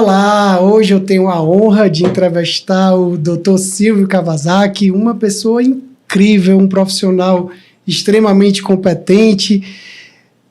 Olá, hoje eu tenho a honra de entrevistar o Dr. Silvio Kawasaki, uma pessoa incrível, um profissional extremamente competente.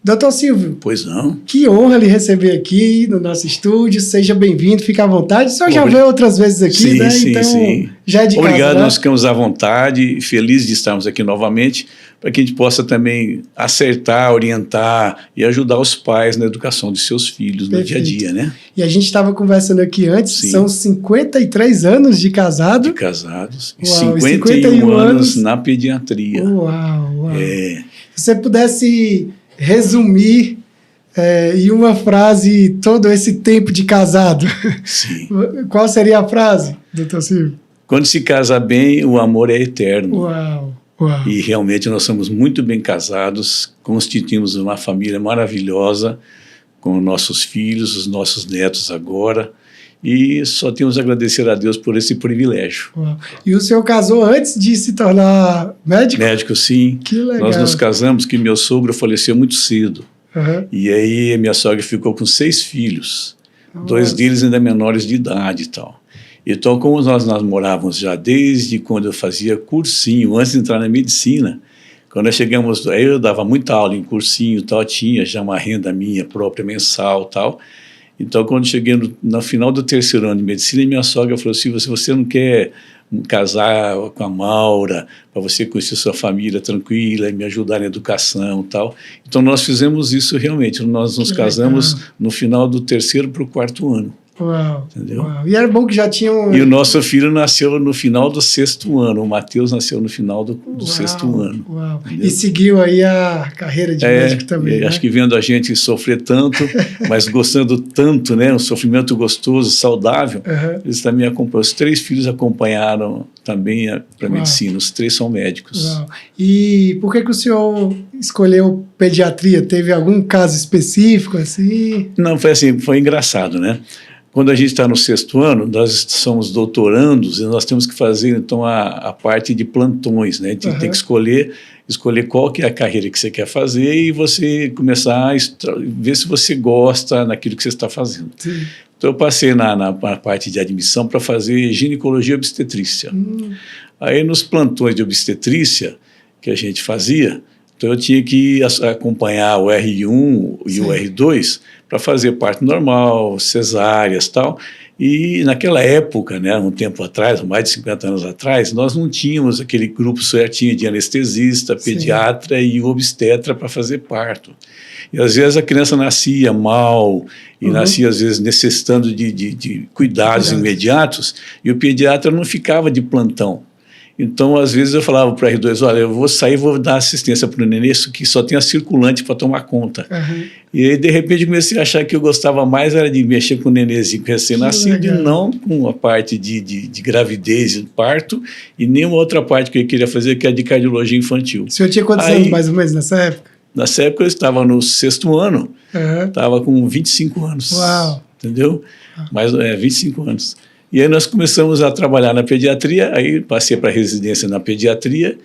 Dr. Silvio, pois não. Que honra lhe receber aqui no nosso estúdio. Seja bem-vindo, fique à vontade. O senhor já veio outras vezes aqui, sim, né? Sim, então, sim. já é de Obrigado, casa, né? Nós ficamos à vontade, felizes de estarmos aqui novamente, para que a gente possa também acertar, orientar e ajudar os pais na educação de seus filhos. Perfeito. No dia a dia, né? E a gente estava conversando aqui antes, sim. São 53 anos de casado. De casados. Uau, 51 anos na pediatria. Uau. Se você pudesse resumir em uma frase todo esse tempo de casado, sim. Qual seria a frase, doutor Silvio? Quando se casa bem, o amor é eterno. Uau. E realmente nós somos muito bem casados, constituímos uma família maravilhosa, com nossos filhos, os nossos netos agora, e só temos a agradecer a Deus por esse privilégio. Uau. E o senhor casou antes de se tornar médico? Médico, sim. Que legal. Nós nos casamos, que meu sogro faleceu muito cedo. E aí minha sogra ficou com 6 filhos, 2 deles ainda menores de idade e tal. Então, como nós namorávamos já desde quando eu fazia cursinho, antes de entrar na medicina, quando nós chegamos, aí eu dava muita aula em cursinho e tal, tinha já uma renda minha própria mensal e tal. Então, quando cheguei no final do 3º ano de medicina, minha sogra falou assim, se você não quer casar com a Maura, para você conhecer sua família tranquila e me ajudar na educação e tal. Então, nós fizemos isso realmente, nós nos casamos no final do 3º para o 4º ano. Uau, entendeu? Uau. E era bom que já tinham... E o nosso filho nasceu no final do 6º ano, o Matheus nasceu no final do 6º ano. Uau. E seguiu aí a carreira de médico também, né? Acho que vendo a gente sofrer tanto, mas gostando tanto, né? Um sofrimento gostoso, saudável, eles também acompanham. Os 3 filhos acompanharam também para a medicina, os 3 são médicos. Uau. E por que o senhor escolheu pediatria? Teve algum caso específico assim? Não, foi assim, foi engraçado, né? Quando a gente está no 6º ano, nós somos doutorandos e nós temos que fazer, então, a parte de plantões, né? A gente tem que escolher qual que é a carreira que você quer fazer e você começar a ver se você gosta naquilo que você está fazendo. Sim. Então, eu passei na parte de admissão para fazer ginecologia e obstetrícia. Aí, nos plantões de obstetrícia que a gente fazia, então eu tinha que acompanhar o R1 e o R2 para fazer parto normal, cesáreas e tal. E naquela época, né, um tempo atrás, mais de 50 anos atrás, nós não tínhamos aquele grupo certinho de anestesista, pediatra e obstetra para fazer parto. E às vezes a criança nascia mal e nascia às vezes necessitando de cuidados imediatos e o pediatra não ficava de plantão. Então, às vezes eu falava para o R2, olha, eu vou sair e vou dar assistência para o nenê, isso que só tem a circulante para tomar conta. E aí, de repente, comecei a achar que eu gostava mais era de mexer com o nenêzinho recém-nascido e não com a parte de gravidez e parto e nenhuma outra parte que eu queria fazer, que é de cardiologia infantil. O senhor tinha quantos anos, mais ou menos, nessa época? Nessa época eu estava no 6º ano, estava com 25 anos. Uau! Entendeu? Mas 25 anos. E aí nós começamos a trabalhar na pediatria, aí passei para residência na pediatria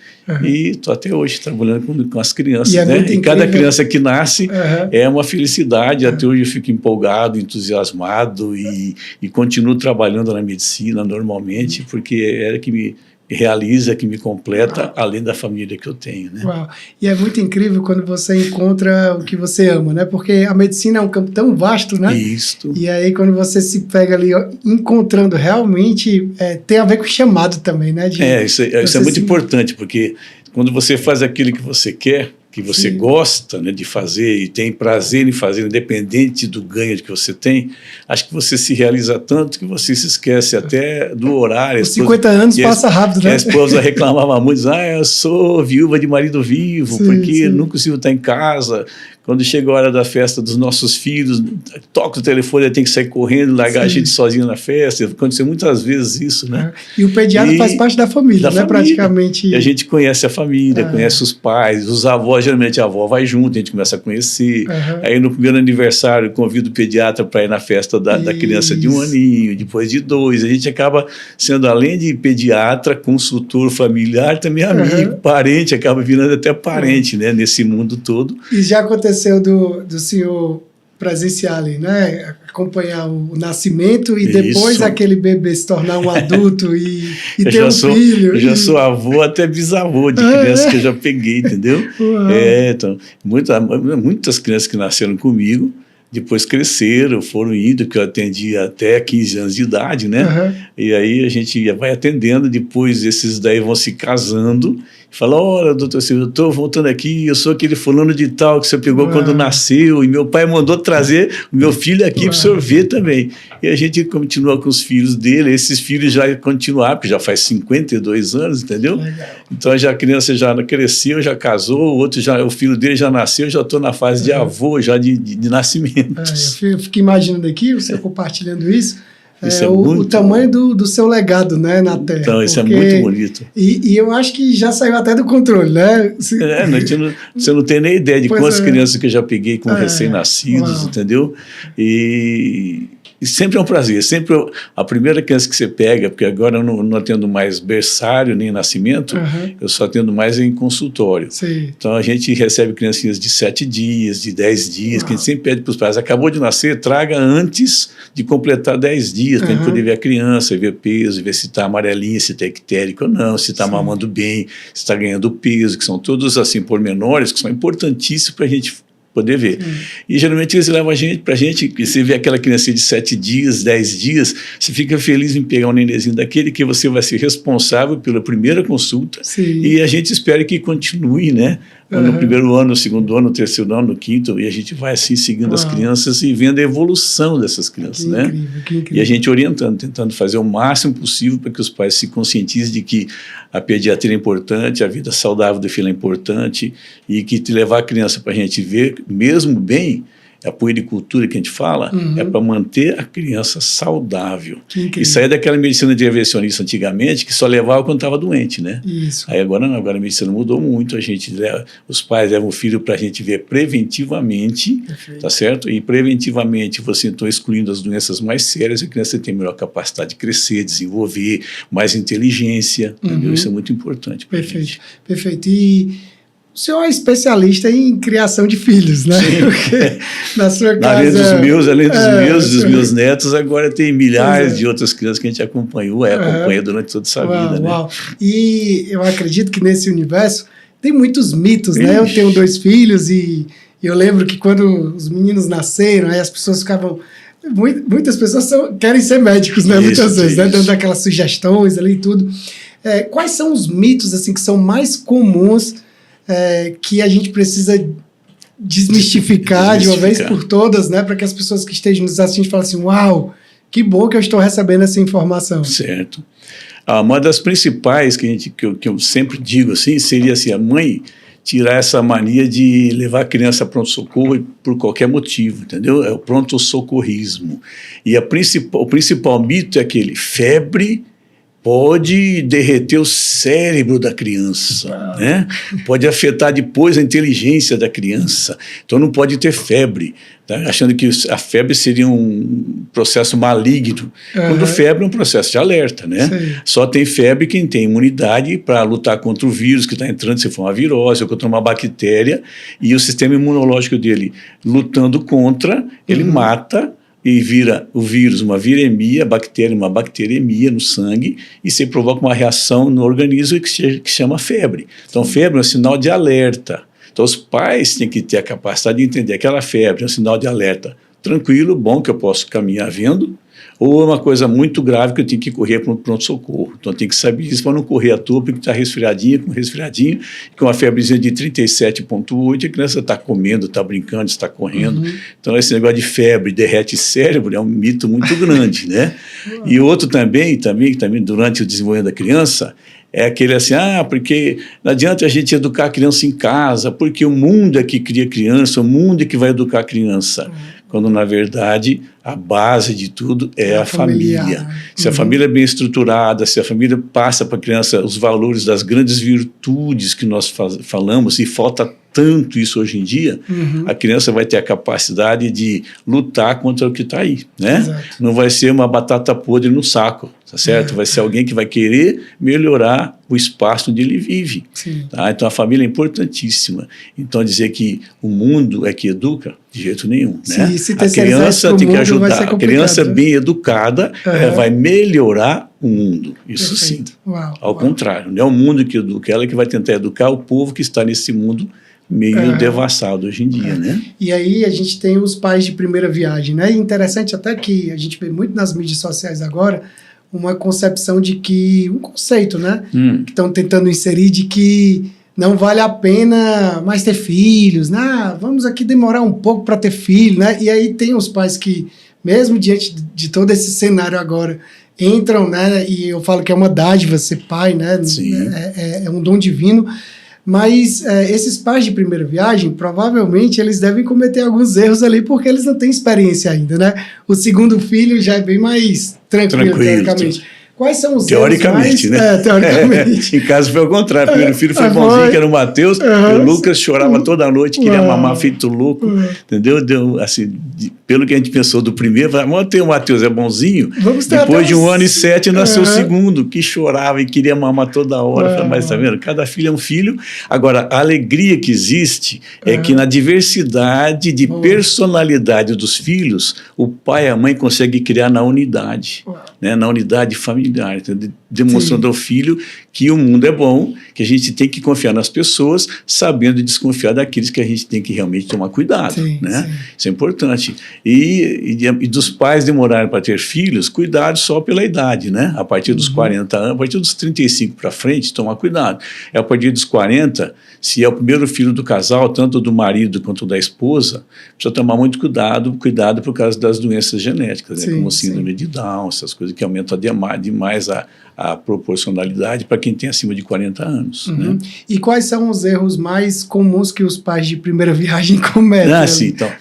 e estou até hoje trabalhando com as crianças. E cada criança que nasce é uma felicidade, até hoje eu fico empolgado, entusiasmado e continuo trabalhando na medicina normalmente, porque é que me realiza, que me completa, além da família que eu tenho, né? Uau. E é muito incrível quando você encontra o que você ama, né? Porque a medicina é um campo tão vasto, né? Isso. E aí quando você se pega ali encontrando realmente, tem a ver com o chamado também, né? Isso é muito importante, porque quando você faz aquilo que você quer, que você gosta, né, de fazer e tem prazer em fazer, independente do ganho que você tem, acho que você se realiza tanto que você se esquece até do horário. Os 50 anos passa rápido, né? A esposa reclamava muito, eu sou viúva de marido vivo, porque não consigo estar em casa. Quando chega a hora da festa dos nossos filhos, toca o telefone, tem que sair correndo, largar a gente sozinho na festa. Aconteceu muitas vezes isso, né? E o pediatra faz parte da família, né? Praticamente. E a gente conhece a família, conhece os pais, os avós, geralmente a avó vai junto, a gente começa a conhecer. Aí no primeiro aniversário, convido o pediatra para ir na festa da criança de 1 aninho, depois de 2. A gente acaba sendo, além de pediatra, consultor familiar, também amigo, parente, acaba virando até parente, né? Nesse mundo todo. E já aconteceu do senhor presenciar ali, né? Acompanhar o nascimento e depois Isso. aquele bebê se tornar um adulto e Eu ter um filho. Eu já sou avô, até bisavô de crianças que eu já peguei, entendeu? Então, muitas crianças que nasceram comigo, depois cresceram, foram indo, que eu atendi até 15 anos de idade, né? Uhum. E aí a gente vai atendendo, depois esses daí vão se casando, e falam, olha, doutor Silvio, eu estou voltando aqui, eu sou aquele fulano de tal que você pegou quando nasceu, e meu pai mandou trazer o meu filho aqui para o senhor ver também. E a gente continua com os filhos dele, esses filhos já continuaram, porque já faz 52 anos, entendeu? Legal. Então a criança já cresceu, já casou, o filho dele já nasceu, já estou na fase de avô, já de nascimento. Eu fico imaginando aqui, você compartilhando isso, é o tamanho do seu legado, né, na Terra. Então, isso é muito bonito. E eu acho que já saiu até do controle, né? Você não tem nem ideia de quantas crianças que eu já peguei com recém-nascidos, entendeu? E sempre é um prazer, sempre a primeira criança que você pega, porque agora eu não atendo mais berçário nem nascimento, eu só atendo mais em consultório. Sim. Então a gente recebe criancinhas de 7 dias, de 10 dias, que a gente sempre pede para os pais, acabou de nascer, traga antes de completar 10 dias, para a gente poder ver a criança, ver peso, ver se está amarelinha, se está ectérico ou não, se está mamando bem, se está ganhando peso, que são todos assim pormenores que são importantíssimos para a gente poder ver. E geralmente eles levam para a gente, você vê aquela criança de 7 dias, 10 dias, você fica feliz em pegar um nenenzinho daquele que você vai ser responsável pela primeira consulta. Sim. E a gente espera que continue, né? No primeiro ano, no segundo ano, no terceiro ano, no quinto, e a gente vai assim seguindo as crianças e vendo a evolução dessas crianças, que né? Incrível, que incrível. E a gente orientando, tentando fazer o máximo possível para que os pais se conscientizem de que a pediatria é importante, a vida saudável do filho é importante e que levar a criança para a gente ver, mesmo bem, a puericultura que a gente fala, é para manter a criança saudável. E sair daquela medicina intervencionista antigamente, que só levava quando estava doente, né? Isso. Aí agora não, agora a medicina mudou muito, os pais levam o filho para a gente ver preventivamente, Perfeito. Tá certo? E preventivamente você está excluindo as doenças mais sérias, a criança tem melhor capacidade de crescer, desenvolver, mais inteligência, entendeu? Isso é muito importante. Perfeito, perfeito. E o senhor é especialista em criação de filhos, né? Porque na sua casa... Além dos meus netos, agora tem milhares de outras crianças que a gente acompanha durante toda essa vida, né? Uau. E eu acredito que nesse universo tem muitos mitos, né? Eu tenho 2 filhos e eu lembro que quando os meninos nasceram, aí as pessoas ficavam... Muitas pessoas querem ser médicos, né? Muitas vezes, né? Dando aquelas sugestões ali e tudo. Quais são os mitos, assim, que são mais comuns que a gente precisa desmistificar de uma vez por todas, né, para que as pessoas que estejam nos assistindo falem assim, uau, que bom que eu estou recebendo essa informação. Certo. Uma das principais que eu sempre digo assim, seria assim, a mãe tirar essa mania de levar a criança a pronto-socorro por qualquer motivo, entendeu? É o pronto-socorrismo. E o principal mito é aquele, febre pode derreter o cérebro da criança, né? Pode afetar depois a inteligência da criança, então não pode ter febre, tá? Achando que a febre seria um processo maligno, quando febre é um processo de alerta, né? Sim. Só tem febre quem tem imunidade para lutar contra o vírus que está entrando, se for uma virose ou contra uma bactéria, e o sistema imunológico dele lutando contra, ele mata e vira o vírus uma viremia, a bactéria uma bacteremia no sangue, e se provoca uma reação no organismo que chama febre. Então, febre é um sinal de alerta. Então, os pais têm que ter a capacidade de entender aquela febre é um sinal de alerta tranquilo, bom, que eu posso caminhar vendo, ou é uma coisa muito grave que eu tenho que correr para um pronto-socorro. Então, eu tenho que saber isso para não correr à toa, porque está resfriadinho, com uma febrezinha de 37,8, a criança está comendo, está brincando, está correndo. Então, esse negócio de febre derrete cérebro é um mito muito grande, né? E outro também, durante o desenvolvimento da criança, é aquele assim, porque não adianta a gente educar a criança em casa, porque o mundo é que cria criança, o mundo é que vai educar a criança. Quando, na verdade, a base de tudo é a família. Se a família é bem estruturada, se a família passa para a criança os valores das grandes virtudes que nós falamos, e falta tanto isso hoje em dia, a criança vai ter a capacidade de lutar contra o que está aí, né? Exato. Não vai ser uma batata podre no saco, tá certo? Vai ser alguém que vai querer melhorar o espaço onde ele vive. Tá? Então, a família é importantíssima. Então, dizer que o mundo é que educa, de jeito nenhum, né? Se a criança tem que ajudar. A criança né? bem educada vai melhorar o mundo. Isso sim. Ao contrário, não é o mundo que educa, ela que vai tentar educar o povo que está nesse mundo meio devassado hoje em dia, né? E aí a gente tem os pais de primeira viagem, né? E interessante até que a gente vê muito nas mídias sociais agora uma concepção de que, um conceito, né? Que estão tentando inserir de que não vale a pena mais ter filhos, né? Vamos aqui demorar um pouco para ter filho, né? E aí tem os pais que, mesmo diante de todo esse cenário agora, entram, né? E eu falo que é uma dádiva ser pai, né? É um dom divino. Mas esses pais de primeira viagem, provavelmente, eles devem cometer alguns erros ali, porque eles não têm experiência ainda, né? O segundo filho já é bem mais tranquilo. Teoricamente. Quais são os teoricamente, erros mais, né? Teoricamente. Em casa foi o contrário. O primeiro filho foi bonzinho, que era o Matheus. O Lucas chorava toda noite, queria mamar feito louco. Entendeu? Deu, assim, pelo que a gente pensou do primeiro, vamos ter o Matheus, é bonzinho. Depois de 1 ano e 7, nasceu o segundo, que chorava e queria mamar toda hora. Falei, mas tá vendo? Cada filho é um filho. Agora, a alegria que existe é que na diversidade de personalidade dos filhos, o pai e a mãe conseguem criar na unidade, né? Na unidade familiar. Demonstrando ao filho que o mundo é bom, que a gente tem que confiar nas pessoas, sabendo desconfiar daqueles que a gente tem que realmente tomar cuidado, né? Isso é importante. E dos pais demorarem para ter filhos, cuidado só pela idade, né? A partir dos 40 anos, a partir dos 35 para frente, tomar cuidado. É a partir dos 40, se é o primeiro filho do casal, tanto do marido quanto da esposa, precisa tomar muito cuidado por causa das doenças genéticas, né? Como síndrome de Down, essas coisas que aumentam demais a proporcionalidade para quem tem acima de 40 anos. Né? E quais são os erros mais comuns que os pais de primeira viagem cometem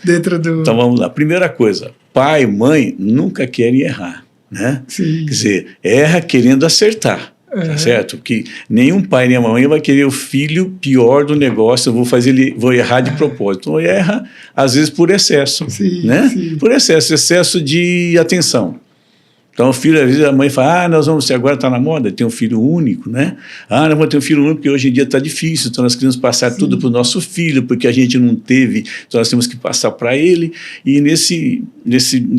dentro do... Então vamos lá. Primeira coisa, pai e mãe nunca querem errar, né? Quer dizer, erra querendo acertar. Tá certo? Porque nenhum pai nem mãe vai querer o filho pior do negócio, vou errar de propósito. Então erra, às vezes, por excesso, né? Por excesso de atenção. Então, o filho, às vezes, a mãe fala, você agora está na moda, tem um filho único, né? Nós vamos ter um filho único, porque hoje em dia está difícil, então nós queremos passar tudo para o nosso filho, porque a gente não teve, então nós temos que passar para ele. E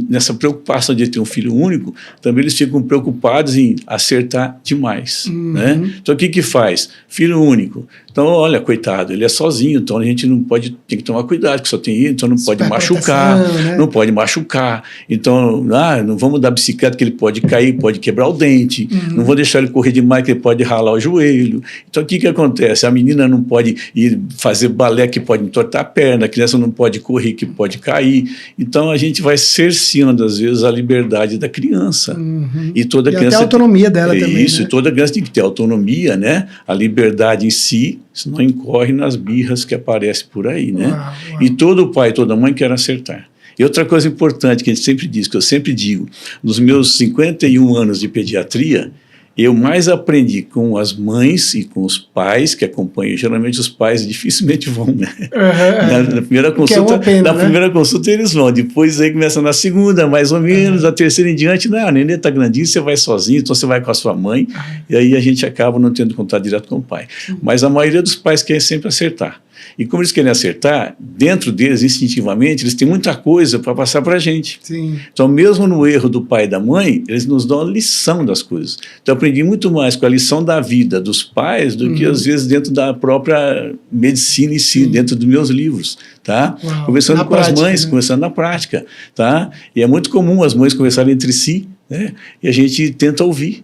nessa preocupação de ter um filho único, também eles ficam preocupados em acertar demais, né? Então, o que faz? Filho único. Então, olha, coitado, ele é sozinho, então a gente não pode, tem que tomar cuidado, que só tem ele, então não pode machucar, né? Não pode machucar. Então, não vamos dar bicicleta, que ele pode cair, pode quebrar o dente, não vou deixar ele correr demais, que ele pode ralar o joelho. Então, o que acontece? A menina não pode ir fazer balé, que pode entortar a perna, a criança não pode correr, que pode cair. Então, a gente vai cerceando, às vezes, a liberdade da criança. E toda criança... até a autonomia dela também, isso, né? E toda criança tem que ter autonomia, né? A liberdade em si, senão incorre nas birras que aparecem por aí, né? E todo pai e toda mãe quer acertar. E outra coisa importante que a gente sempre diz, que eu sempre digo, nos meus 51 anos de pediatria, eu mais aprendi com as mães e com os pais que acompanham. Geralmente os pais dificilmente vão, né? Na primeira consulta, primeira consulta eles vão. Depois aí começa na segunda, mais ou menos, a terceira em diante, a neném está grandinho, você vai sozinho, então você vai com a sua mãe, e aí a gente acaba não tendo contato direto com o pai. Mas a maioria dos pais quer sempre acertar. E como eles querem acertar, dentro deles, instintivamente, eles têm muita coisa para passar para a gente. Então, mesmo no erro do pai e da mãe, eles nos dão a lição das coisas. Então, eu aprendi muito mais com a lição da vida dos pais do que, às vezes, dentro da própria medicina em si, dentro dos meus livros. Tá? Conversando com as mães, conversando na prática. Tá? E é muito comum as mães conversarem entre si, né? E a gente tenta ouvir.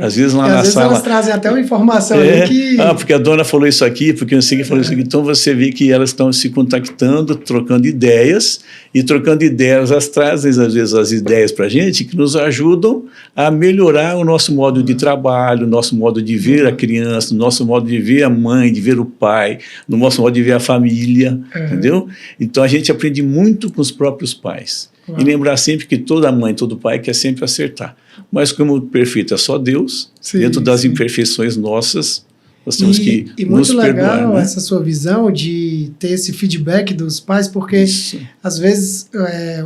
Às vezes lá na sala... elas trazem até uma informação ali que... porque a dona falou isso aqui, porque eu sei que falou isso aqui. Então você vê que elas estão se contactando, trocando ideias, e trocando ideias, elas trazem às vezes as ideias para a gente que nos ajudam a melhorar o nosso modo de trabalho, o nosso modo de ver a criança, o nosso modo de ver a mãe, de ver o pai, no nosso modo de ver a família, entendeu? Então a gente aprende muito com os próprios pais. E lembrar sempre que toda mãe, todo pai quer sempre acertar. Mas como o perfeito é só Deus, dentro das imperfeições nossas, nós temos que e muito nos legal perdoar, né? essa sua visão de ter esse feedback dos pais, porque às vezes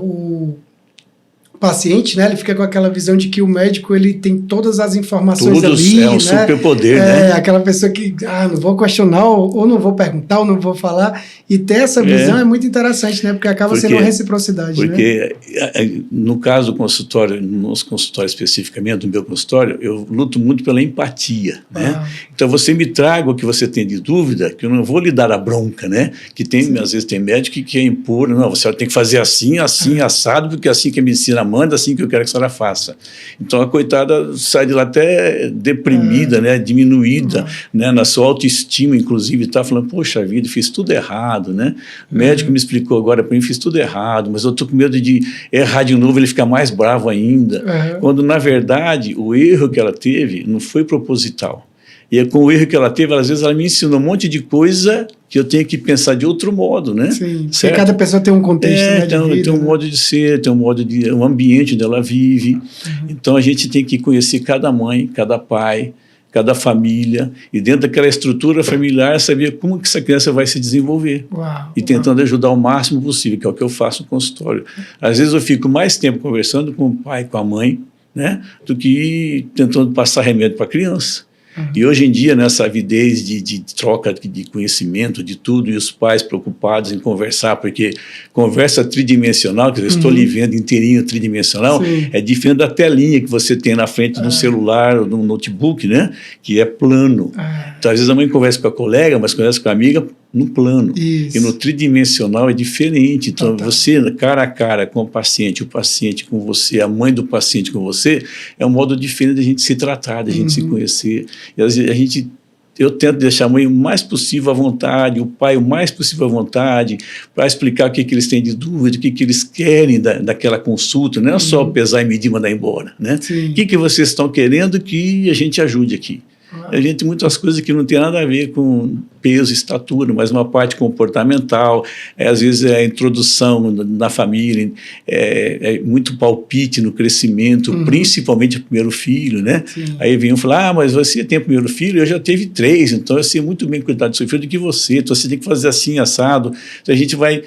o paciente, né, ele fica com aquela visão de que o médico ele tem todas as informações ali, é um né? superpoder, né? Aquela pessoa que não vou questionar ou não vou perguntar ou não vou falar, e ter essa visão é muito interessante, né? Porque acaba sendo uma reciprocidade, porque no caso do consultório, no nosso consultório especificamente, no meu consultório, eu luto muito pela empatia, né? Então você me traga o que você tem de dúvida, que eu não vou lhe dar a bronca, né? Que tem, às vezes tem médico que quer impor, não, você tem que fazer assim, assado, porque é assim que a medicina manda, assim que eu quero que a senhora faça. Então a coitada sai de lá até deprimida, né, diminuída, né, na sua autoestima, inclusive, está falando, poxa vida, fiz tudo errado, né? O médico me explicou agora para mim, fiz tudo errado, mas eu estou com medo de errar de novo, ele ficar mais bravo ainda. Quando, na verdade, o erro que ela teve não foi proposital. E com o erro que ela teve, às vezes ela me ensinou um monte de coisa que eu tenho que pensar de outro modo, né? Sim, porque cada pessoa tem um contexto, né, de vida, tem um modo de ser, tem um ambiente onde ela vive. Então a gente tem que conhecer cada mãe, cada pai, cada família, e dentro daquela estrutura familiar saber como que essa criança vai se desenvolver. E tentando ajudar o máximo possível, que é o que eu faço no consultório. Às vezes eu fico mais tempo conversando com o pai, com a mãe, né, do que tentando passar remédio para a criança. E hoje em dia, nessa avidez de troca de conhecimento, de tudo, e os pais preocupados em conversar, porque conversa tridimensional, que eu estou lhe vendo inteirinho tridimensional, é diferente da telinha que você tem na frente de um celular ou de um notebook, né? Que é plano. Então, às vezes a mãe conversa com a colega, mas conversa com a amiga no plano. E no tridimensional é diferente. Então, você, cara a cara com o paciente com você, a mãe do paciente com você, é um modo diferente de a gente se tratar, de a gente se conhecer. E eu tento deixar a mãe o mais possível à vontade, o pai o mais possível à vontade, para explicar o que eles têm de dúvida, o que eles querem daquela consulta, não é só pesar e medir e mandar embora, né? O que vocês estão querendo que a gente ajude aqui? A gente tem muitas coisas que não tem nada a ver com peso, estatura, mas uma parte comportamental, às vezes é a introdução na família, é muito palpite no crescimento, principalmente o primeiro filho, né? Aí vem um falar, mas você tem o primeiro filho, eu já teve 3, então eu sei muito bem cuidar do seu filho do que você, então você tem que fazer assim, assado. Então a gente vai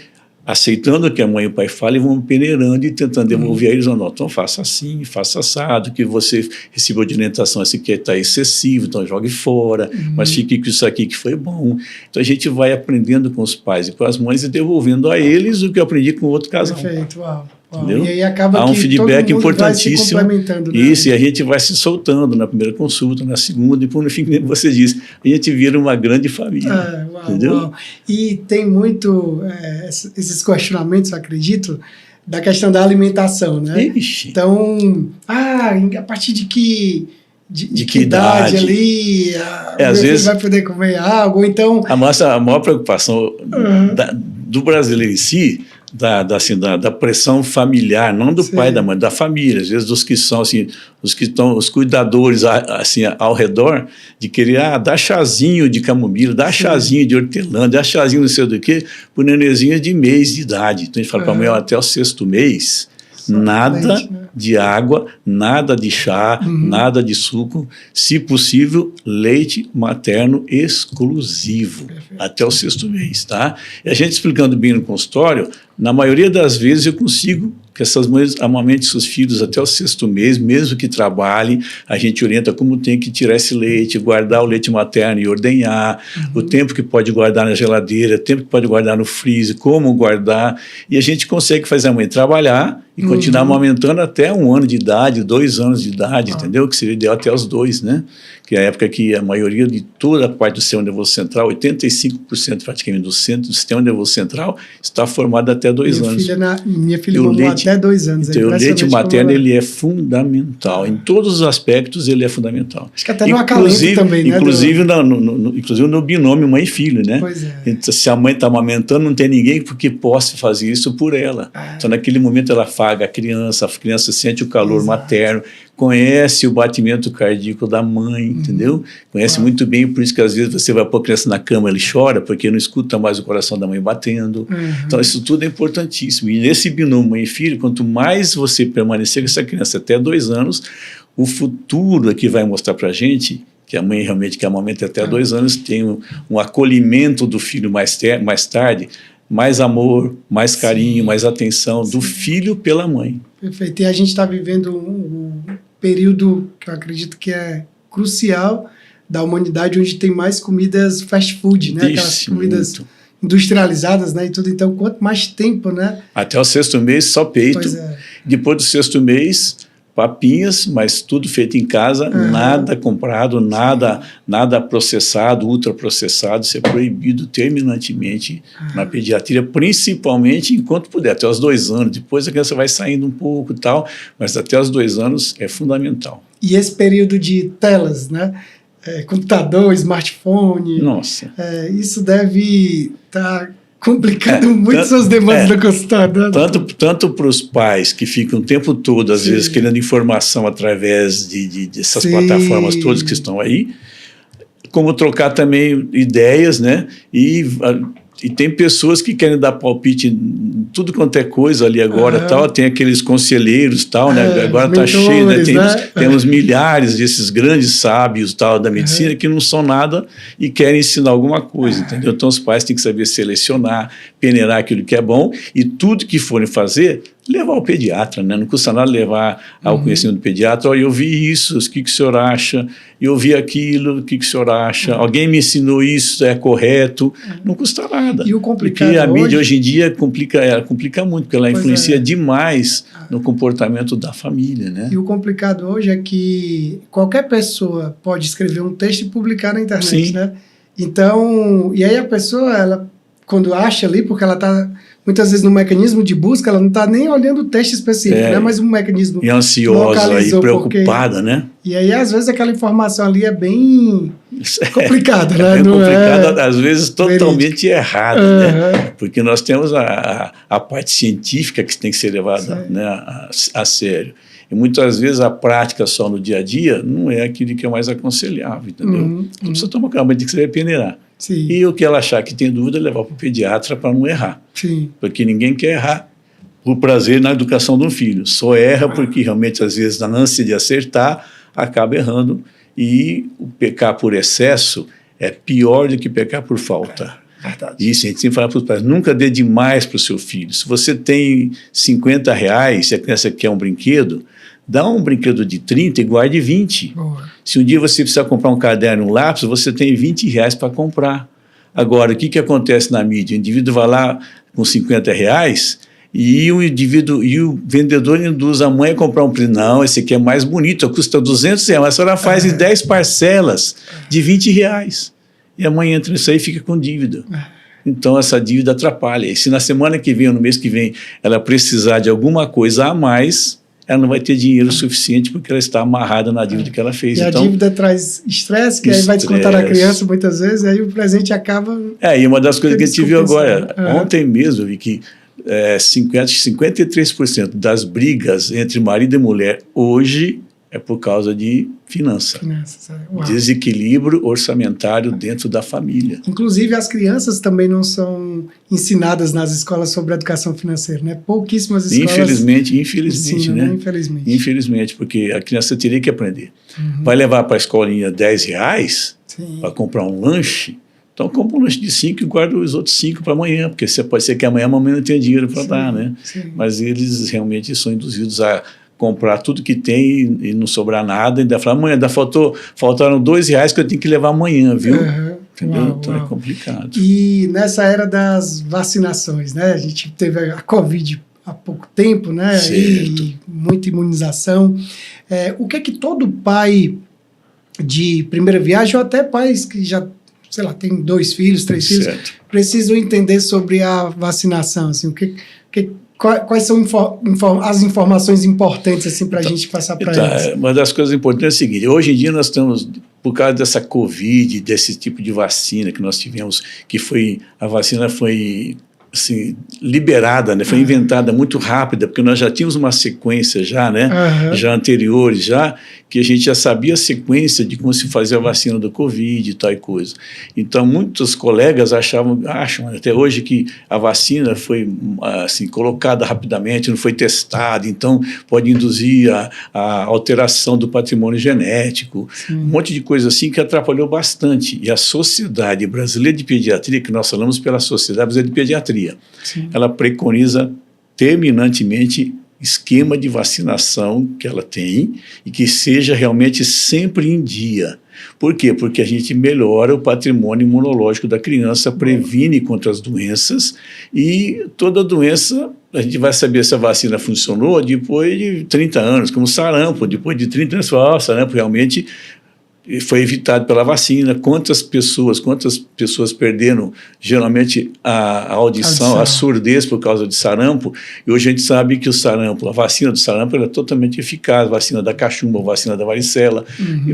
aceitando o que a mãe e o pai falam e vão peneirando e tentando devolver a eles, não, então faça assim, faça assado, que você recebeu de orientação, esse aqui está excessivo, então jogue fora, mas fique com isso aqui que foi bom. Então a gente vai aprendendo com os pais e com as mães e devolvendo a eles o que eu aprendi com o outro casal. Perfeito, uau. Entendeu? E aí acaba há um que feedback todo mundo importantíssimo. Vai se complementando, né? Isso, e a gente vai se soltando na primeira consulta, na segunda, e por no fim, como você disse, a gente vira uma grande família. Entendeu? Uau. E tem muito esses questionamentos, acredito, da questão da alimentação, né? Ixi. Então, a partir de que idade ali às vezes vai poder comer algo, então... A maior preocupação do brasileiro em si, da pressão familiar, não do pai, da mãe, da família, às vezes dos que são assim, os cuidadores assim ao redor, de querer dar chazinho de camomila, dar chazinho de hortelã, dar chazinho não sei do que, por nenenzinho de mês de idade. Então a gente fala para a mãe, até o 6º mês, nada de água, nada de chá, nada de suco, se possível, leite materno exclusivo, até o 6º mês, tá? E a gente explicando bem no consultório, na maioria das vezes eu consigo que essas mães amamentem seus filhos até o 6º mês, mesmo que trabalhem, a gente orienta como tem que tirar esse leite, guardar o leite materno e ordenhar, o tempo que pode guardar na geladeira, o tempo que pode guardar no freezer, como guardar, e a gente consegue fazer a mãe trabalhar e continuar amamentando até 1 ano de idade, 2 anos de idade, entendeu? Que seria ideal até os 2, né? Que é a época que a maioria de toda a parte do sistema nervoso central, 85% praticamente do centro do sistema nervoso central, está formado até 2 anos. Minha filha mamou até 2 anos. Então, o leite materno ele é fundamental. Em todos os aspectos, ele é fundamental. Acho que até no acalento também, né? Inclusive no binômio mãe e filho, né? Pois é. Então, se a mãe está amamentando, não tem ninguém que possa fazer isso por ela. Então, naquele momento, ela afaga a criança sente o calor materno, conhece o batimento cardíaco da mãe, entendeu? Conhece muito bem, por isso que às vezes você vai pôr a criança na cama, ele chora, porque não escuta mais o coração da mãe batendo. Então isso tudo é importantíssimo. E nesse binômio mãe e filho, quanto mais você permanecer com essa criança até 2 anos, o futuro é que vai mostrar para a gente que a mãe realmente que amamenta até 2 anos tem um acolhimento do filho mais tarde, mais amor, mais carinho, mais atenção do filho pela mãe. Perfeito. E a gente está vivendo um período que eu acredito que é crucial da humanidade, onde tem mais comidas fast food, né? Aquelas comidas industrializadas, né? E tudo. Então, quanto mais tempo, né? Até o 6º mês, só peito. Depois do 6º mês, papinhas, mas tudo feito em casa, nada comprado, nada processado, ultraprocessado. Isso é proibido terminantemente na pediatria, principalmente enquanto puder, até os 2 anos. Depois a criança vai saindo um pouco e tal, mas até os 2 anos é fundamental. E esse período de telas, né? Computador, smartphone. Nossa. Isso deve estar complicando muito suas demandas do consultório. Tanto para os pais que ficam o tempo todo, às vezes, querendo informação através dessas plataformas todas que estão aí, como trocar também ideias, né? E tem pessoas que querem dar palpite em tudo quanto é coisa ali agora, tal, tem aqueles conselheiros, tal, né? Agora está cheio, né? Temos milhares desses grandes sábios, tal, da medicina que não são nada e querem ensinar alguma coisa, entendeu? Então os pais têm que saber selecionar, peneirar aquilo que é bom e tudo que forem fazer, levar ao pediatra, né? Não custa nada levar ao conhecimento do pediatra. Eu vi isso, o que o senhor acha? Eu vi aquilo, o que o senhor acha? Alguém me ensinou isso, é correto? Não custa nada. E o complicado porque a mídia hoje em dia complica muito, porque ela influencia demais no comportamento da família, né? E o complicado hoje é que qualquer pessoa pode escrever um texto e publicar na internet, né? Então, e aí a pessoa, ela, quando acha ali, porque ela está muitas vezes no mecanismo de busca, ela não está nem olhando o texto específico, né? Mas um mecanismo e ansiosa e preocupada, né? E aí, às vezes, aquela informação ali é bem complicada, né? Não complicada, às vezes totalmente errada, né? Porque nós temos a parte científica que tem que ser levada, né, a sério. E muitas vezes a prática só no dia a dia não é aquilo que é mais aconselhável, entendeu? Não precisa tomar calma, mas tem que saber peneirar. E o que ela achar que tem dúvida, levar para o pediatra para não errar. Porque ninguém quer errar por prazer na educação de um filho. Só erra porque realmente, às vezes, na ânsia de acertar, acaba errando. E o pecar por excesso é pior do que pecar por falta. Isso, a gente sempre fala para os pais, nunca dê demais para o seu filho. Se você tem R$50, se a criança quer um brinquedo, dá um brinquedo de 30 e guarde 20. Se um dia você precisar comprar um caderno, um lápis, você tem R$20 para comprar. Agora, o que acontece na mídia? O indivíduo vai lá com R$50 e o vendedor induz a mãe a comprar um presente. Não, esse aqui é mais bonito, custa R$200, mas a senhora faz em 10 parcelas de R$20. E a mãe entra nisso aí e fica com dívida. Então, essa dívida atrapalha. E se na semana que vem ou no mês que vem ela precisar de alguma coisa a mais, ela não vai ter dinheiro suficiente porque ela está amarrada na dívida que ela fez. E então, a dívida traz estresse, que aí vai descontar na criança muitas vezes, aí o presente acaba... E uma das coisas que a gente viu agora, ontem mesmo, eu vi que 53% das brigas entre marido e mulher hoje é por causa de finanças. Desequilíbrio orçamentário dentro da família. Inclusive, as crianças também não são ensinadas nas escolas sobre educação financeira, né? Pouquíssimas escolas... Infelizmente, ensinam, né? Infelizmente, porque a criança teria que aprender. Vai levar para a escolinha R$10 para comprar um lanche, então compra um lanche de 5 e guarda os outros 5 para amanhã, porque pode ser que amanhã a mamãe não tenha dinheiro para dar, né? Mas eles realmente são induzidos a comprar tudo que tem e não sobrar nada, e ainda falar, mãe, faltaram R$2 que eu tenho que levar amanhã, viu? Entendeu? Então é complicado. E nessa era das vacinações, né? A gente teve a Covid há pouco tempo, né? E muita imunização. O que é que todo pai de primeira viagem, ou até pais que já, sei lá, tem 2 filhos, 3 filhos, precisam entender sobre a vacinação? Assim, quais são as informações importantes assim, para a gente passar para eles? Uma das coisas importantes é o seguinte, hoje em dia nós estamos, por causa dessa Covid, desse tipo de vacina que nós tivemos, a vacina foi assim, liberada, né? Foi inventada muito rápida, porque nós já tínhamos uma sequência já, né? Já anteriores, já, que a gente já sabia a sequência de como se fazia a vacina do Covid e tal e coisa. Então, muitos colegas acham até hoje que a vacina foi assim, colocada rapidamente, não foi testada, então pode induzir a alteração do patrimônio genético, um monte de coisa assim que atrapalhou bastante. E a Sociedade Brasileira de Pediatria, que nós falamos pela Sociedade Brasileira de Pediatria, ela preconiza terminantemente esquema de vacinação que ela tem e que seja realmente sempre em dia. Por quê? Porque a gente melhora o patrimônio imunológico da criança, previne contra as doenças e toda doença a gente vai saber se a vacina funcionou depois de 30 anos, como sarampo, depois de 30 anos, o sarampo realmente foi evitado pela vacina, quantas pessoas perderam geralmente a audição, a surdez por causa de sarampo, e hoje a gente sabe que o sarampo, a vacina do sarampo é totalmente eficaz, a vacina da cachumba, a vacina da varicela,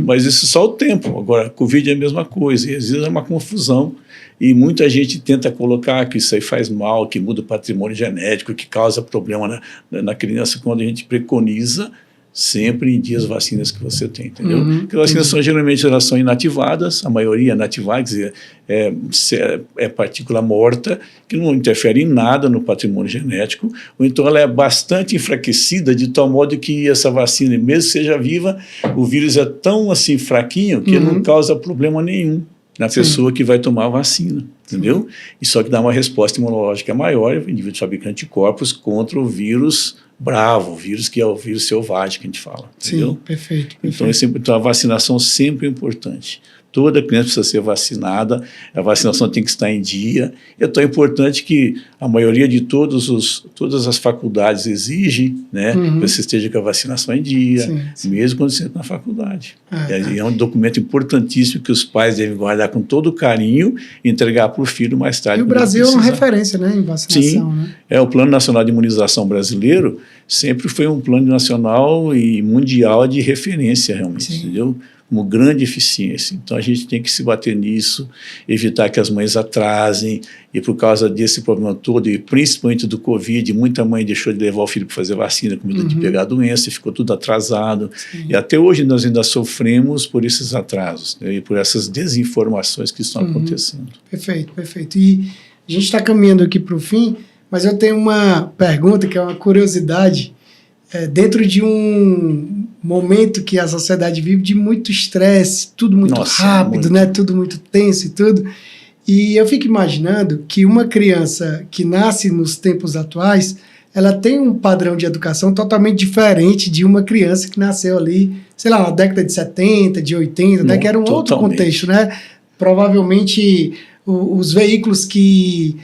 mas isso só o tempo. Agora, a Covid é a mesma coisa, e às vezes é uma confusão, e muita gente tenta colocar que isso aí faz mal, que muda o patrimônio genético, que causa problema na criança, quando a gente preconiza sempre em dias vacinas que você tem, entendeu? Porque as vacinas geralmente elas são inativadas, a maioria é inativada, quer dizer, é partícula morta, que não interfere em nada no patrimônio genético, ou então ela é bastante enfraquecida, de tal modo que essa vacina, mesmo que seja viva, o vírus é tão assim fraquinho que não causa problema nenhum na pessoa que vai tomar a vacina, entendeu? E só que dá uma resposta imunológica maior, o indivíduo fabrica anticorpos contra o vírus bravo, o vírus que é o vírus selvagem que a gente fala, entendeu? Sim, perfeito. Então a vacinação sempre é importante. Toda criança precisa ser vacinada, a vacinação tem que estar em dia. É tão importante que a maioria de todas as faculdades exige, né, que você esteja com a vacinação em dia, mesmo quando você está na faculdade. É um documento importantíssimo que os pais devem guardar com todo carinho e entregar para o filho mais tarde. E o Brasil é uma referência, né, em vacinação. Sim, né? O Plano Nacional de Imunização Brasileiro sempre foi um plano nacional e mundial de referência, realmente, entendeu? Como grande eficiência. Então, a gente tem que se bater nisso, evitar que as mães atrasem, e por causa desse problema todo, e principalmente do Covid, muita mãe deixou de levar o filho para fazer vacina com medo de pegar a doença, e ficou tudo atrasado. E até hoje nós ainda sofremos por esses atrasos, né, e por essas desinformações que estão acontecendo. Perfeito, perfeito. E a gente está caminhando aqui para o fim, mas eu tenho uma pergunta que é uma curiosidade. Dentro de um momento que a sociedade vive de muito estresse, tudo muito rápido, né? Tudo muito tenso e tudo. E eu fico imaginando que uma criança que nasce nos tempos atuais, ela tem um padrão de educação totalmente diferente de uma criança que nasceu ali, sei lá, na década de 70, de 80, né? Que era um outro contexto, né? Provavelmente os veículos que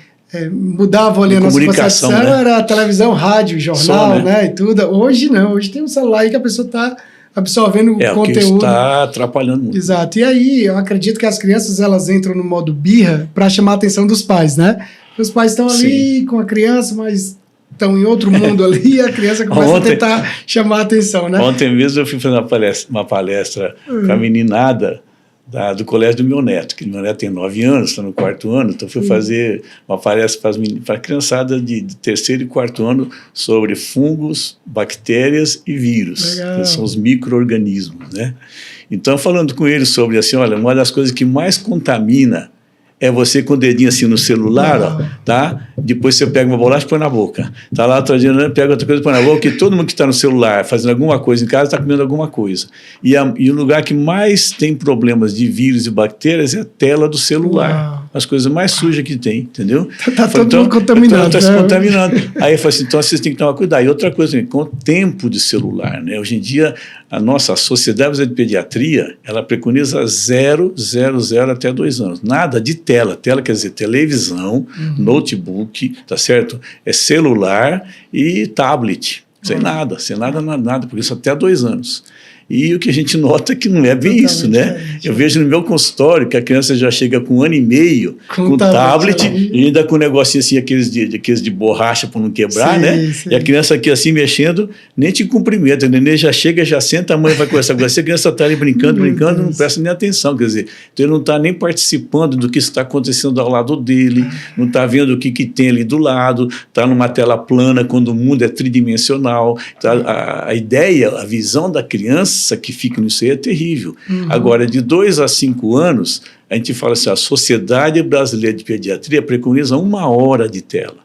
mudavam ali a nossa concepção, né? Era a televisão, rádio, jornal, né? E tudo. Hoje não, hoje tem um celular aí que a pessoa está absorvendo o conteúdo. Que está atrapalhando muito. Exato. E aí eu acredito que as crianças elas entram no modo birra para chamar a atenção dos pais, né? Os pais estão ali com a criança, mas estão em outro mundo ali e a criança começa a tentar chamar a atenção, né? Ontem mesmo eu fui fazer uma palestra para a meninada do colégio do meu neto, que meu neto tem 9 anos, está no 4º ano, então fui fazer uma palestra para a criançada de 3º e 4º ano sobre fungos, bactérias e vírus, que são os micro-organismos, né? Então, falando com eles sobre, assim, olha, uma das coisas que mais contamina é você com o dedinho assim no celular, ó, tá? Depois você pega uma bolacha e põe na boca. Tá lá, pega outra coisa e põe na boca, e todo mundo que está no celular fazendo alguma coisa em casa está comendo alguma coisa. E o lugar que mais tem problemas de vírus e bactérias é a tela do celular. As coisas mais sujas que tem, entendeu? Tá todo mundo contaminado. Está se contaminando. Aí eu falo assim, então vocês têm que tomar cuidado. E outra coisa, com o tempo de celular, né? Hoje em dia, a Sociedade Brasileira de Pediatria, ela preconiza 0 até 2 anos. Nada de tela. Tela quer dizer televisão, notebook, tá certo? É celular e tablet. Sem nada, porque isso até 2 anos. E o que a gente nota é que não é bem isso, né? Eu vejo no meu consultório que a criança já chega com 1 ano e meio, com tablet, e ainda com um negocinho assim, aqueles de borracha para não quebrar, né? Sim. E a criança aqui assim mexendo, nem te cumprimenta, o neném já chega, já senta, a mãe vai conversar com você, a criança está ali brincando, não presta nem atenção, quer dizer, então ele não está nem participando do que está acontecendo ao lado dele, não está vendo o que tem ali do lado, está numa tela plana quando o mundo é tridimensional. Então, a ideia, a visão da criança que fica nisso aí é terrível. Agora, de 2 a 5 anos, a gente fala assim, a Sociedade Brasileira de Pediatria preconiza 1 hora de tela.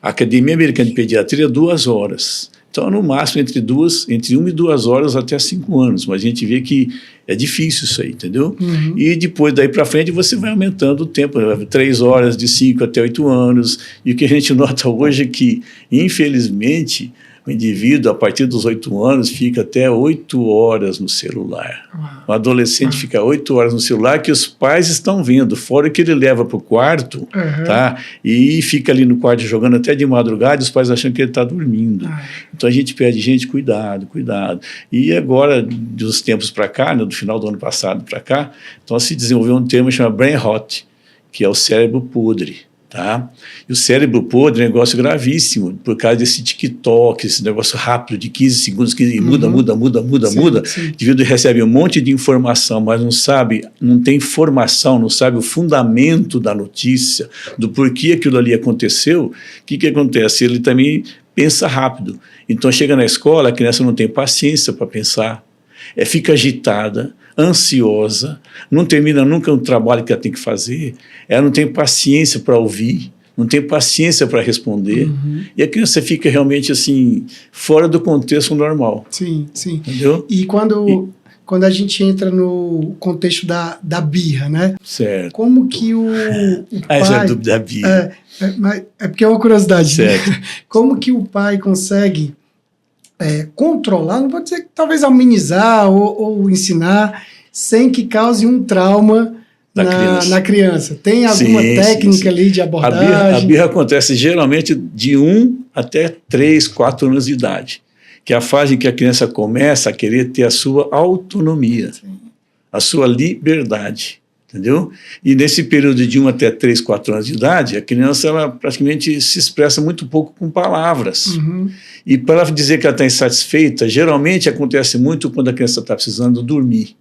A Academia Americana de Pediatria, 2 horas. Então, no máximo, entre 1 e 2 horas até 5 anos. Mas a gente vê que é difícil isso aí, entendeu? E depois, daí para frente, você vai aumentando o tempo. 3 horas, de 5 até 8 anos. E o que a gente nota hoje é que, infelizmente, o indivíduo, a partir dos 8 anos, fica até 8 horas no celular. O adolescente fica 8 horas no celular que os pais estão vendo, fora que ele leva para o quarto, tá? E fica ali no quarto jogando até de madrugada, e os pais acham que ele está dormindo. Então a gente pede, gente, cuidado. E agora, dos tempos para cá, né, do final do ano passado para cá, então se desenvolveu um termo chamado brain rot, que é o cérebro podre. Tá? E o cérebro podre é um negócio gravíssimo, por causa desse TikTok, esse negócio rápido de 15 segundos, que muda, sim. Indivíduo recebe um monte de informação, mas não tem formação, não sabe o fundamento da notícia, do porquê aquilo ali aconteceu. O que acontece? Ele também pensa rápido. Então chega na escola, a criança não tem paciência para pensar, fica agitada, ansiosa, não termina nunca o trabalho que ela tem que fazer, ela não tem paciência para ouvir, não tem paciência para responder, e a criança fica realmente assim, fora do contexto normal. Sim. Entendeu? E quando a gente entra no contexto da birra, né? Certo. Como que o pai... Essa é a dúvida da birra. É porque é uma curiosidade. Certo. Né? Como que o pai consegue controlar, não vou dizer que talvez amenizar ou ensinar, sem que cause um trauma na criança. Tem alguma técnica ali de abordagem? A birra acontece geralmente de 1 até 3, 4 anos de idade, que é a fase em que a criança começa a querer ter a sua autonomia, a sua liberdade. Entendeu? E nesse período de 1 até 3, 4 anos de idade, a criança ela praticamente se expressa muito pouco com palavras. E para ela dizer que ela está insatisfeita, geralmente acontece muito quando a criança está precisando dormir.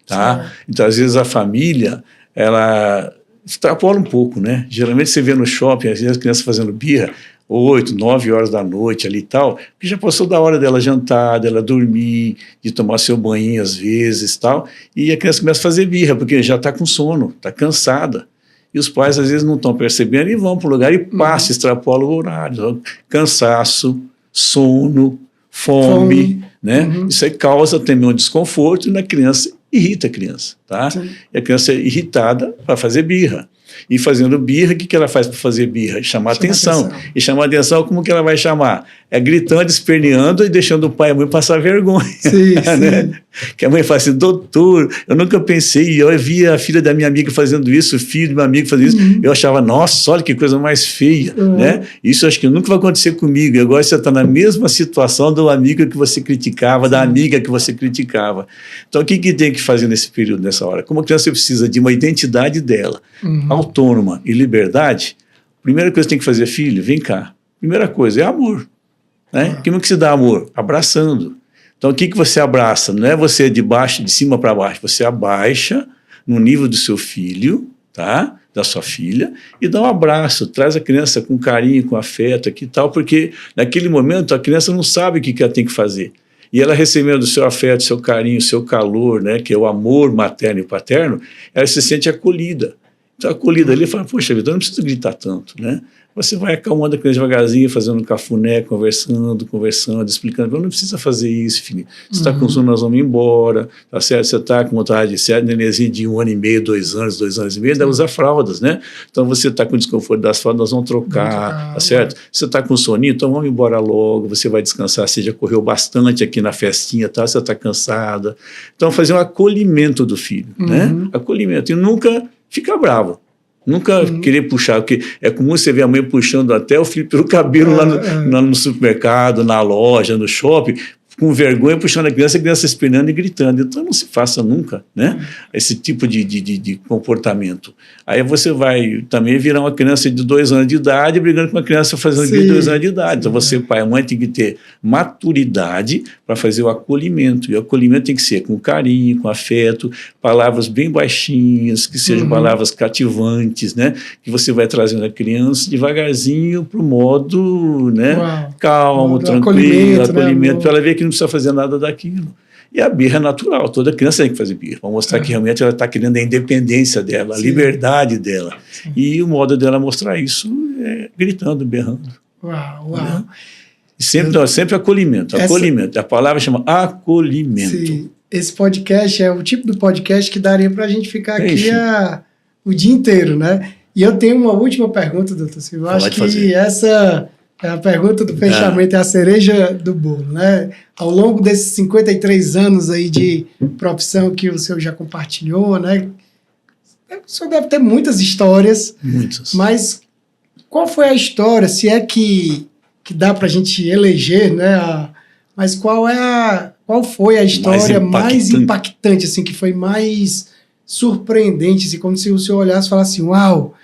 Tá? Então, às vezes, a família ela extrapola um pouco, né? Geralmente você vê no shopping, às vezes, as crianças fazendo birra, 8, 9 horas da noite ali e tal, que já passou da hora dela jantar, dela dormir, de tomar seu banho às vezes e tal, e a criança começa a fazer birra, porque já está com sono, está cansada. E os pais às vezes não estão percebendo e vão para o lugar e extrapolam o horário. Cansaço, sono, fome. Né? Isso aí causa também um desconforto na criança, irrita a criança. Tá? E a criança é irritada para fazer birra. E fazendo birra, o que ela faz para fazer birra? Chamar atenção. E chamar atenção, como que ela vai chamar? Gritando, esperneando e deixando o pai e a mãe passar vergonha. Né? Que a mãe fala assim, doutor, eu nunca pensei, eu via a filha da minha amiga fazendo isso, o filho do meu amigo fazendo isso, eu achava, nossa, olha que coisa mais feia. Né? Isso acho que nunca vai acontecer comigo. E agora você está na mesma situação do amigo que você criticava, da amiga que você criticava. Então, o que tem que fazer nesse período, nessa hora? Como a criança precisa de uma identidade dela, autônoma e liberdade, a primeira coisa que tem que fazer, filho, vem cá. Primeira coisa é amor. Né? Como que se dá amor? Abraçando. Então, o que você abraça? Não é você de cima para baixo, você abaixa no nível do seu filho, tá? Da sua filha, e dá um abraço, traz a criança com carinho, com afeto aqui e tal, porque naquele momento a criança não sabe o que ela tem que fazer. E ela recebendo o seu afeto, seu carinho, o seu calor, né, que é o amor materno e paterno, ela se sente acolhida. Então, acolhida ali, fala, poxa vida, eu não preciso gritar tanto, né? Você vai acalmando a criança devagarzinho, fazendo um cafuné, conversando, explicando. Não precisa fazer isso, filho. Você está com sono, nós vamos embora, tá certo? Você está com vontade de ser nenenzinho de 1 ano e meio, 2 anos e meio, ainda usa fraldas, né? Então você está com desconforto das fraldas, nós vamos trocar, tá certo? Você está com soninho, então vamos embora logo, você vai descansar, você já correu bastante aqui na festinha, tá? Você está cansada. Então fazer um acolhimento do filho, né? Acolhimento. E nunca ficar bravo. Nunca querer puxar, porque é comum você ver a mãe puxando até o filho pelo cabelo lá no supermercado, na loja, no shopping, com vergonha, puxando a criança esperando e gritando. Então, não se faça nunca, né? Esse tipo de comportamento. Aí você vai também virar uma criança de 2 anos de idade brigando com uma criança fazendo de 2 anos de idade. Então, você, pai e mãe, tem que ter maturidade para fazer o acolhimento. E o acolhimento tem que ser com carinho, com afeto, palavras bem baixinhas, que sejam palavras cativantes, né? Que você vai trazendo a criança devagarzinho para o modo, né? Calmo, tranquilo, acolhimento, para ela ver que não precisa fazer nada daquilo. E a birra é natural, toda criança tem que fazer birra, para mostrar que realmente ela está querendo a independência dela, a liberdade dela. Sim. E o modo dela mostrar isso é gritando, berrando. Uau. E sempre acolhimento. Acolhimento. A palavra chama acolhimento. Sim. Esse podcast é o tipo do podcast que daria para a gente ficar aqui o dia inteiro, né? E eu tenho uma última pergunta, doutor Silvio. Eu acho que essa é a pergunta do fechamento, é a cereja do bolo, né? Ao longo desses 53 anos aí de profissão que o senhor já compartilhou, né? O senhor deve ter muitas histórias. Muitas. Mas qual foi a história, se é que dá para a gente eleger, né? Mas qual foi a história mais impactante, assim, que foi mais surpreendente, assim, como se o senhor olhasse e falasse assim, uau,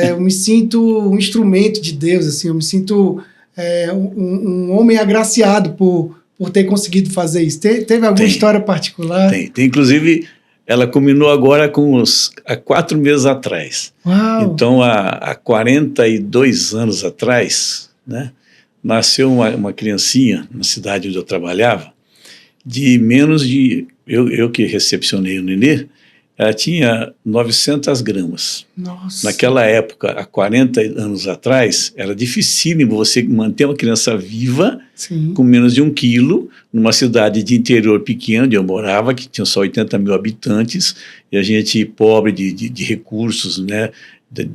eu me sinto um instrumento de Deus, assim, eu me sinto um homem agraciado por ter conseguido fazer isso. Teve alguma história particular? Tem. Inclusive, ela culminou agora há 4 meses atrás. Uau. Então, há 42 anos atrás, né, nasceu uma criancinha na cidade onde eu trabalhava, de menos de... Eu que recepcionei o nenê, ela tinha 900 gramas. Nossa. Naquela época, há 40 anos atrás, era dificílimo você manter uma criança viva, sim, com menos de 1 quilo, numa cidade de interior pequeno, onde eu morava, que tinha só 80 mil habitantes, e a gente pobre de recursos, né,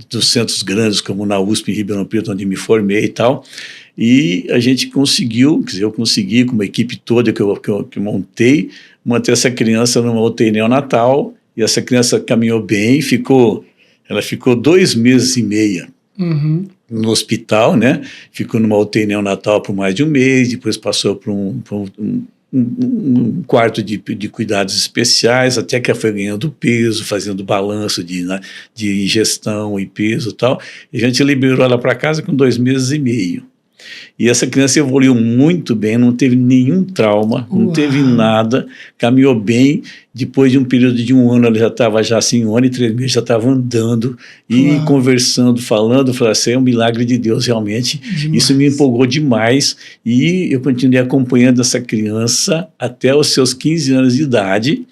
dos centros grandes, como na USP, em Ribeirão Preto, onde me formei e tal. E a gente conseguiu, quer dizer, eu consegui, com uma equipe toda que eu montei, manter essa criança numa UTI neonatal. E essa criança caminhou bem, ela ficou 2 meses e meio no hospital, né? Ficou numa UTI neonatal por mais de 1 mês, depois passou por um quarto de cuidados especiais, até que ela foi ganhando peso, fazendo balanço de ingestão e peso e tal. E a gente liberou ela para casa com 2 meses e meio. E essa criança evoluiu muito bem, não teve nenhum trauma, não teve nada, caminhou bem. Depois de um período de 1 ano, ela já estava assim, 1 ano e 3 meses, já estava andando e conversando, falando. Eu falei assim, é um milagre de Deus, realmente. Demais. Isso me empolgou demais e eu continuei acompanhando essa criança até os seus 15 anos de idade.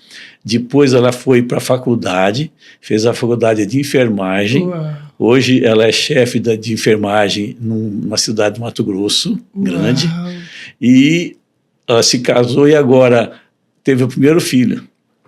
Depois ela foi para a faculdade, fez a faculdade de enfermagem. Hoje ela é chefe de enfermagem numa cidade do Mato Grosso, grande. E ela se casou e agora teve o primeiro filho.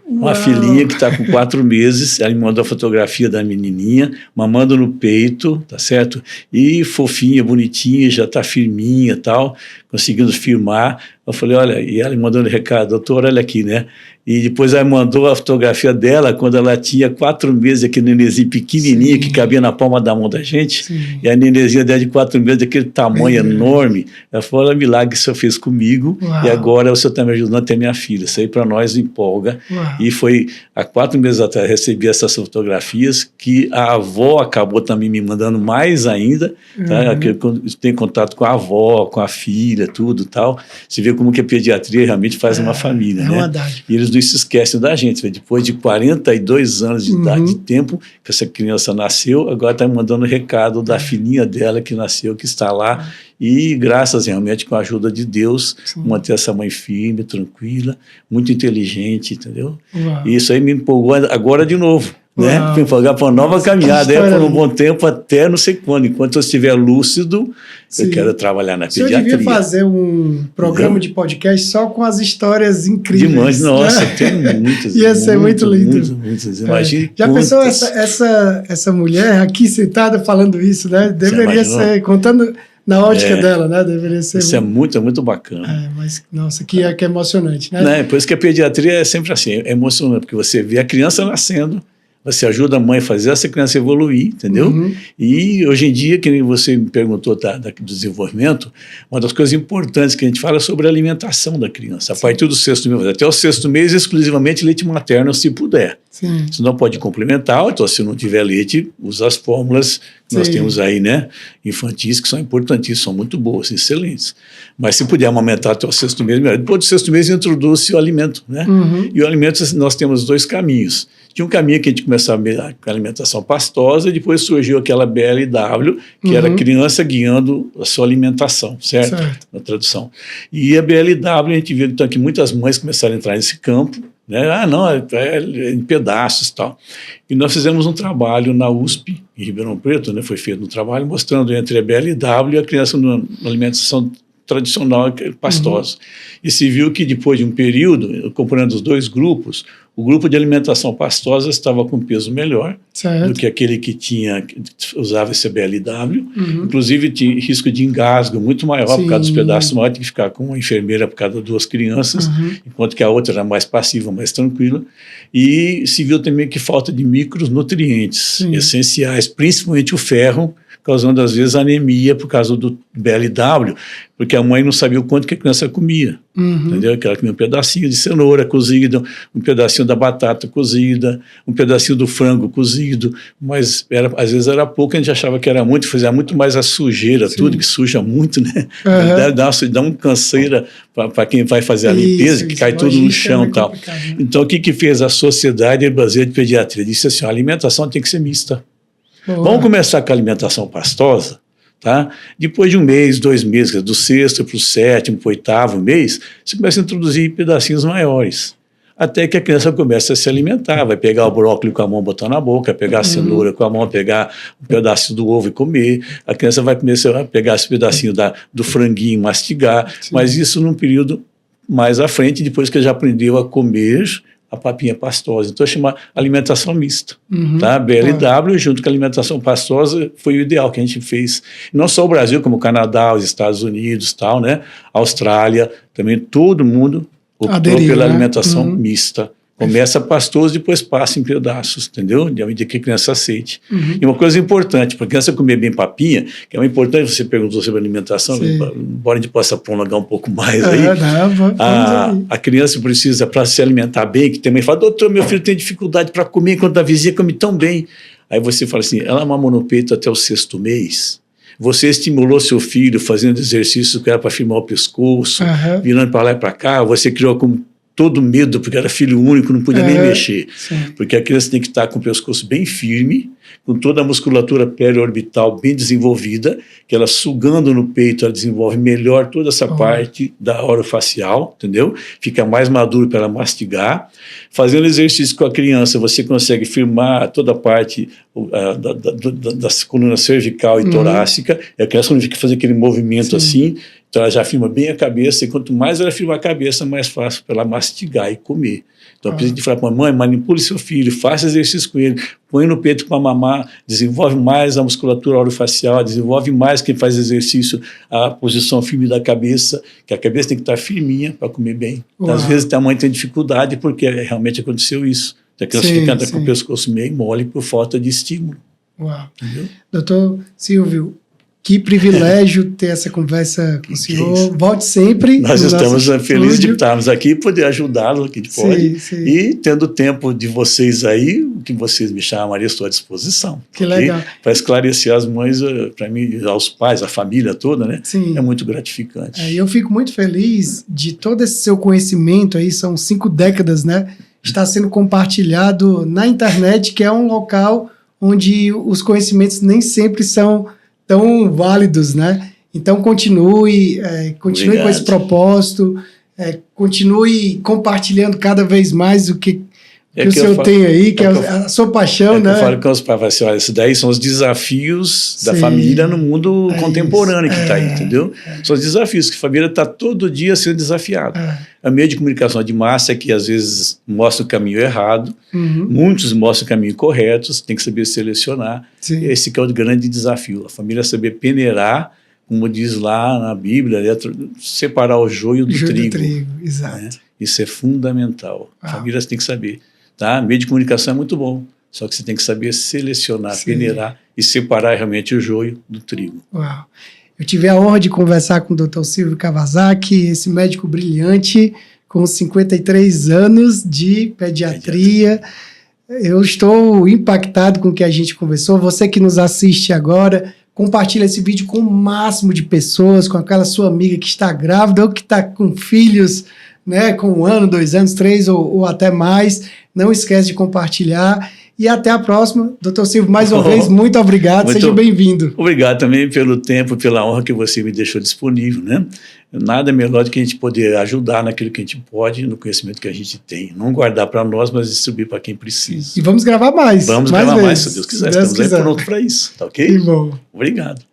Uma filhinha que está com 4 meses, ela me mandou a fotografia da menininha, mamando no peito, tá certo? E fofinha, bonitinha, já está firminha e tal, conseguindo firmar. Eu falei, olha, e ela me mandou um recado, doutor, olha aqui, né? E depois ela mandou a fotografia dela quando ela tinha 4 meses, aquele nenenzinho pequenininho, sim, que cabia na palma da mão da gente. Sim. E a nenenzinha dela de 4 meses, daquele tamanho enorme. Ela falou, olha, milagre que o senhor fez comigo. Uau. E agora o senhor está me ajudando a ter minha filha. Isso aí para nós empolga. Uau. E foi há 4 meses atrás, recebi essas fotografias, que a avó acabou também me mandando mais ainda. Tá? Eu tenho contato com a avó, com a filha, tudo e tal. Você vê como que a pediatria realmente faz uma família, né? Verdade. E eles não se esquecem da gente. Depois de 42 anos de idade, de tempo que essa criança nasceu, agora está me mandando recado da filhinha dela que nasceu, que está lá. E graças realmente com a ajuda de Deus, sim, manter essa mãe firme, tranquila, muito inteligente, entendeu? Uau. E isso aí me empolgou agora de novo. Né? Me empolgar para uma nova caminhada, por um bom tempo, até não sei quando. Enquanto eu estiver lúcido, sim, eu quero trabalhar na pediatria. Você devia fazer um programa de podcast só com as histórias incríveis. Demais, nossa, tem muitas. Ia ser muito lindo. Muitas. Imagine já pensou essa mulher aqui sentada falando isso, né? Deveria ser, contando na ótica dela, né? Deveria ser. Isso é muito bacana. Mas, nossa, que é emocionante, né? Por isso que a pediatria é sempre assim, é emocionante, porque você vê a criança nascendo, Você ajuda a mãe a fazer essa criança evoluir, entendeu? E hoje em dia, que nem você me perguntou do desenvolvimento, uma das coisas importantes que a gente fala é sobre a alimentação da criança. A partir do 6º mês, até o 6º mês, exclusivamente leite materno, se puder. Sim. Se não pode complementar, então se não tiver leite, usa as fórmulas que nós temos aí, né, infantis, que são importantíssimas, são muito boas, excelentes. Mas se puder amamentar até o 6º mês, melhor. Depois do 6º mês, introduz-se o alimento, né? E o alimento, nós temos 2 caminhos. Tinha um caminho que a gente começava com a alimentação pastosa, e depois surgiu aquela BLW, que era a criança guiando a sua alimentação, certo? Na tradução. E a BLW, a gente viu então, que muitas mães começaram a entrar nesse campo, né? Ah, não, é em pedaços e tal. E nós fizemos um trabalho na USP, em Ribeirão Preto, né? Foi feito um trabalho mostrando entre a BLW e a criança na alimentação tradicional pastosa. E se viu que depois de um período, comparando os 2 grupos, o grupo de alimentação pastosa estava com peso melhor do que aquele que usava esse BLW. Inclusive tinha risco de engasgo muito maior por causa dos pedaços maiores, tinha que ficar com uma enfermeira por cada 2 crianças, enquanto que a outra era mais passiva, mais tranquila. E se viu também que falta de micronutrientes essenciais, principalmente o ferro, causando às vezes anemia por causa do BLW, porque a mãe não sabia o quanto que a criança comia, entendeu? Que ela comia um pedacinho de cenoura cozida, um pedacinho da batata cozida, um pedacinho do frango cozido, mas às vezes era pouco, a gente achava que era muito, fazia muito mais a sujeira, tudo que suja muito, né? Dá uma canseira para quem vai fazer a limpeza, que cai tudo no chão e tal. Né? Então, o que fez a Sociedade Brasileira de Pediatria? Disse assim, a alimentação tem que ser mista. Vamos começar com a alimentação pastosa, tá? Depois de 1 mês, 2 meses, do 6º para o 7º, para o 8º mês, você começa a introduzir pedacinhos maiores, até que a criança começa a se alimentar, vai pegar o brócolis com a mão, botar na boca, pegar a cenoura com a mão, pegar um pedacinho do ovo e comer, a criança vai começar a pegar esse pedacinho do franguinho, mastigar, mas isso num período mais à frente, depois que ele já aprendeu a comer a papinha pastosa. Então, chama alimentação mista. Tá? BLW, junto com a alimentação pastosa, foi o ideal que a gente fez. Não só o Brasil, como o Canadá, os Estados Unidos, tal, né? A Austrália, também todo mundo optou pela alimentação mista. Começa pastoso, depois passa em pedaços, entendeu? De medida que a criança aceite. E uma coisa importante, para a criança comer bem papinha, que é uma importante, você perguntou sobre alimentação, embora a gente possa prolongar um pouco mais aí, a criança precisa, para se alimentar bem, que também fala, doutor, meu filho tem dificuldade para comer, enquanto a vizinha come tão bem. Aí você fala assim, ela mamou no peito até o 6º mês, você estimulou seu filho fazendo exercício que era para firmar o pescoço, virando para lá e para cá, você criou como todo medo, porque era filho único, não podia nem mexer. Porque a criança tem que estar com o pescoço bem firme, com toda a musculatura periorbital bem desenvolvida, que ela sugando no peito, ela desenvolve melhor toda essa parte da orofacial, entendeu? Fica mais maduro para ela mastigar. Fazendo exercício com a criança, você consegue firmar toda a parte da coluna cervical e torácica, e a criança não fica fazendo aquele movimento assim. Então, ela já firma bem a cabeça, e quanto mais ela firma a cabeça, mais fácil para ela mastigar e comer. Então, precisa de falar para a mãe, manipule seu filho, faça exercício com ele, põe no peito para mamar, desenvolve mais a musculatura orofacial, desenvolve mais quem faz exercício, a posição firme da cabeça, que a cabeça tem que estar firminha para comer bem. Então, às vezes, a mãe tem dificuldade porque realmente aconteceu isso. A criança fica com o pescoço meio mole por falta de estímulo. Entendeu? Doutor Silvio, que privilégio ter essa conversa com o senhor. Volte sempre. Nós estamos felizes de estarmos aqui e poder ajudá-lo aqui de pode. E tendo tempo de vocês aí, o que vocês me chamarem, estou à disposição. Que legal. Para esclarecer as mães, para mim, aos pais, a família toda, né? É muito gratificante. Eu fico muito feliz de todo esse seu conhecimento aí, são 5 décadas, né? Está sendo compartilhado na internet, que é um local onde os conhecimentos nem sempre são tão válidos, né? Então, continue com esse propósito, continue compartilhando cada vez mais o que o senhor tem aí, que é a sua paixão, né? Eu falo com os pais, assim, olha, isso daí são os desafios da família no mundo contemporâneo que está aí, entendeu? São os desafios, que a família está todo dia sendo desafiada. A meio de comunicação de massa é que às vezes mostra o caminho errado, muitos mostram o caminho correto, você tem que saber selecionar. Esse que é o grande desafio, a família saber peneirar, como diz lá na Bíblia, separar o joio do trigo. Exato. Né? Isso é fundamental. A família tem que saber. Tá? Meio de comunicação é muito bom, Só que você tem que saber selecionar, Sim. peneirar e separar realmente o joio do trigo. Uau. Eu tive a honra de conversar com o Dr. Silvio Kawasaki, esse médico brilhante, com 53 anos de pediatria. Eu estou impactado com o que a gente conversou. Você que nos assiste agora, compartilha esse vídeo com o máximo de pessoas, com aquela sua amiga que está grávida ou que está com filhos, né, com 1 ano, 2 anos, 3 ou até mais. Não esquece de compartilhar. E até a próxima. Dr. Silvio, mais uma vez, muito obrigado. Seja bem-vindo. Obrigado também pelo tempo, pela honra que você me deixou disponível, né? Nada melhor do que a gente poder ajudar naquilo que a gente pode, no conhecimento que a gente tem. Não guardar para nós, mas distribuir para quem precisa. E vamos gravar mais. Vamos gravar mais, se Deus quiser. Estamos aí pronto para isso, tá ok? Que bom. Obrigado.